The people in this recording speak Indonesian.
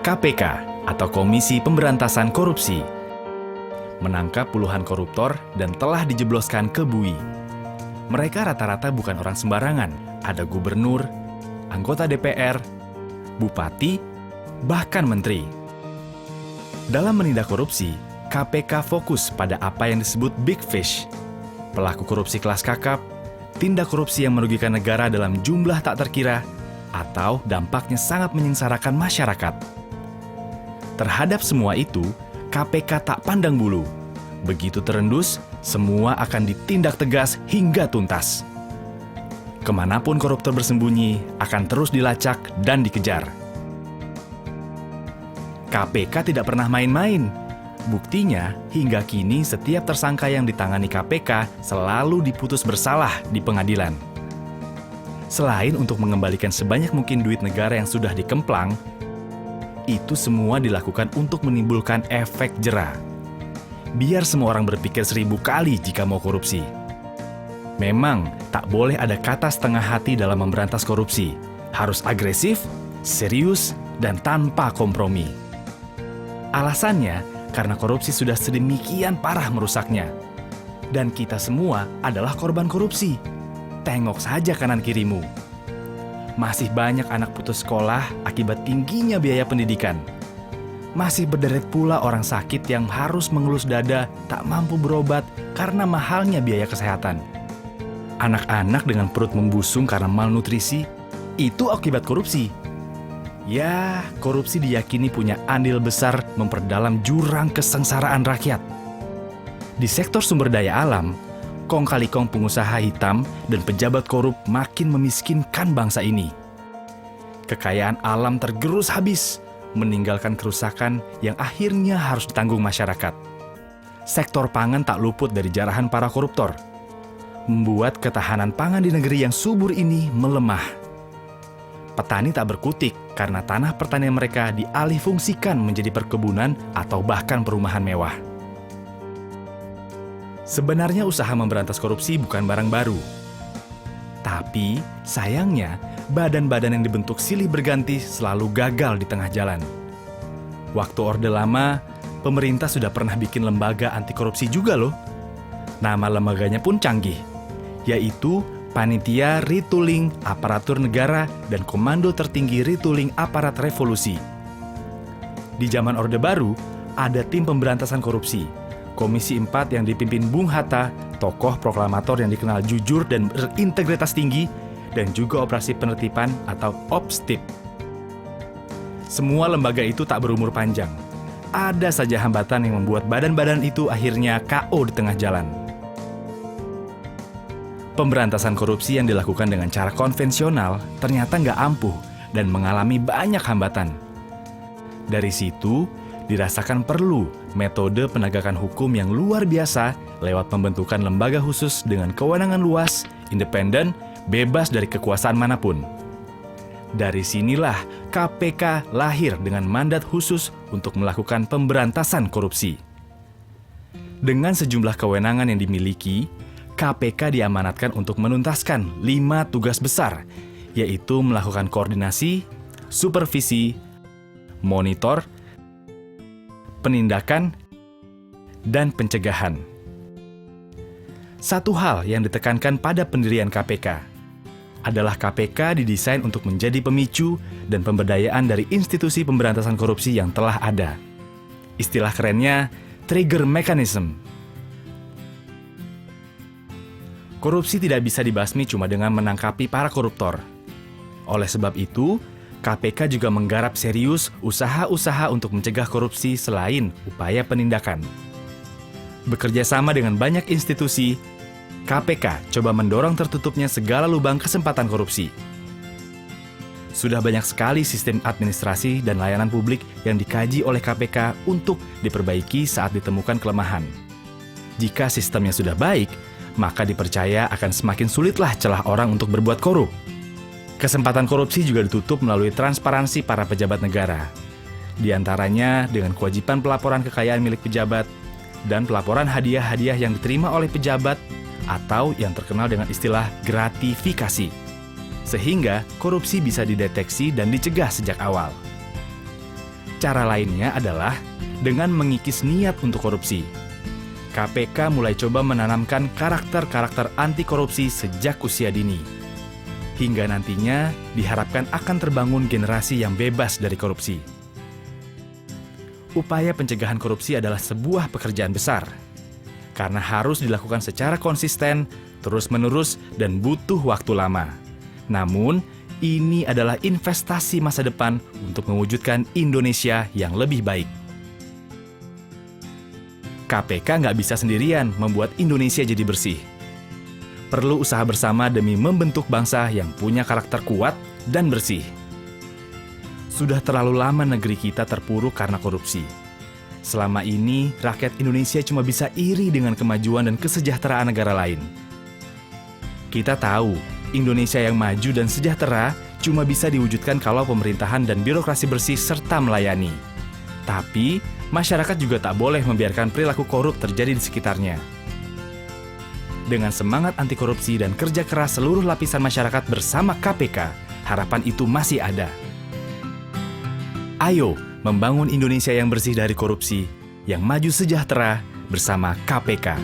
KPK atau Komisi Pemberantasan Korupsi menangkap puluhan koruptor dan telah dijebloskan ke bui. Mereka rata-rata bukan orang sembarangan, ada gubernur, anggota DPR, bupati, bahkan menteri. Dalam menindak korupsi, KPK fokus pada apa yang disebut big fish, pelaku korupsi kelas kakap, tindak korupsi yang merugikan negara dalam jumlah tak terkira, atau dampaknya sangat menyengsarakan masyarakat. Terhadap semua itu, KPK tak pandang bulu. Begitu terendus, semua akan ditindak tegas hingga tuntas. Kemanapun koruptor bersembunyi, akan terus dilacak dan dikejar. KPK tidak pernah main-main. Buktinya, hingga kini setiap tersangka yang ditangani KPK selalu diputus bersalah di pengadilan. Selain untuk mengembalikan sebanyak mungkin duit negara yang sudah dikemplang, itu semua dilakukan untuk menimbulkan efek jera. Biar semua orang berpikir 1000 kali jika mau korupsi. Memang, tak boleh ada kata setengah hati dalam memberantas korupsi. Harus agresif, serius, dan tanpa kompromi. Alasannya, karena korupsi sudah sedemikian parah merusaknya. Dan kita semua adalah korban korupsi. Tengok saja kanan kirimu. Masih banyak anak putus sekolah akibat tingginya biaya pendidikan. Masih berderet pula orang sakit yang harus mengelus dada tak mampu berobat karena mahalnya biaya kesehatan. Anak-anak dengan perut membusung karena malnutrisi, itu akibat korupsi. Ya, korupsi diyakini punya andil besar memperdalam jurang kesengsaraan rakyat. Di sektor sumber daya alam, kong kali kong pengusaha hitam dan pejabat korup makin memiskinkan bangsa ini. Kekayaan alam tergerus habis, meninggalkan kerusakan yang akhirnya harus ditanggung masyarakat. Sektor pangan tak luput dari jarahan para koruptor, membuat ketahanan pangan di negeri yang subur ini melemah. Petani tak berkutik karena tanah pertanian mereka dialihfungsikan menjadi perkebunan atau bahkan perumahan mewah. Sebenarnya usaha memberantas korupsi bukan barang baru. Tapi, sayangnya, badan-badan yang dibentuk silih berganti selalu gagal di tengah jalan. Waktu Orde Lama, pemerintah sudah pernah bikin lembaga anti korupsi juga loh. Nama lembaganya pun canggih, yaitu Panitia Retooling Aparatur Negara dan Komando Tertinggi Retooling Aparat Revolusi. Di zaman Orde Baru, ada tim pemberantasan korupsi, Komisi 4 yang dipimpin Bung Hatta, tokoh proklamator yang dikenal jujur dan berintegritas tinggi, dan juga operasi penertiban atau OPSTIP. Semua lembaga itu tak berumur panjang. Ada saja hambatan yang membuat badan-badan itu akhirnya KO di tengah jalan. Pemberantasan korupsi yang dilakukan dengan cara konvensional ternyata nggak ampuh dan mengalami banyak hambatan. Dari situ, dirasakan perlu metode penegakan hukum yang luar biasa lewat pembentukan lembaga khusus dengan kewenangan luas, independen, bebas dari kekuasaan manapun. Dari sinilah KPK lahir dengan mandat khusus untuk melakukan pemberantasan korupsi. Dengan sejumlah kewenangan yang dimiliki, KPK diamanatkan untuk menuntaskan 5 tugas besar, yaitu melakukan koordinasi, supervisi, monitor, penindakan, dan pencegahan. Satu hal yang ditekankan pada pendirian KPK adalah KPK didesain untuk menjadi pemicu dan pemberdayaan dari institusi pemberantasan korupsi yang telah ada. Istilah kerennya, trigger mechanism. Korupsi tidak bisa dibasmi cuma dengan menangkapi para koruptor. Oleh sebab itu, KPK juga menggarap serius usaha-usaha untuk mencegah korupsi selain upaya penindakan. Bekerja sama dengan banyak institusi, KPK coba mendorong tertutupnya segala lubang kesempatan korupsi. Sudah banyak sekali sistem administrasi dan layanan publik yang dikaji oleh KPK untuk diperbaiki saat ditemukan kelemahan. Jika sistemnya sudah baik, maka dipercaya akan semakin sulitlah celah orang untuk berbuat korup. Kesempatan korupsi juga ditutup melalui transparansi para pejabat negara. Di antaranya dengan kewajiban pelaporan kekayaan milik pejabat dan pelaporan hadiah-hadiah yang diterima oleh pejabat atau yang terkenal dengan istilah gratifikasi. Sehingga korupsi bisa dideteksi dan dicegah sejak awal. Cara lainnya adalah dengan mengikis niat untuk korupsi. KPK mulai coba menanamkan karakter-karakter anti korupsi sejak usia dini. Hingga nantinya diharapkan akan terbangun generasi yang bebas dari korupsi. Upaya pencegahan korupsi adalah sebuah pekerjaan besar, karena harus dilakukan secara konsisten, terus-menerus, dan butuh waktu lama. Namun, ini adalah investasi masa depan untuk mewujudkan Indonesia yang lebih baik. KPK nggak bisa sendirian membuat Indonesia jadi bersih. Perlu usaha bersama demi membentuk bangsa yang punya karakter kuat dan bersih. Sudah terlalu lama negeri kita terpuruk karena korupsi. Selama ini, rakyat Indonesia cuma bisa iri dengan kemajuan dan kesejahteraan negara lain. Kita tahu, Indonesia yang maju dan sejahtera cuma bisa diwujudkan kalau pemerintahan dan birokrasi bersih serta melayani. Tapi, masyarakat juga tak boleh membiarkan perilaku korup terjadi di sekitarnya. Dengan semangat anti korupsi dan kerja keras seluruh lapisan masyarakat bersama KPK, harapan itu masih ada. Ayo, membangun Indonesia yang bersih dari korupsi, yang maju sejahtera bersama KPK.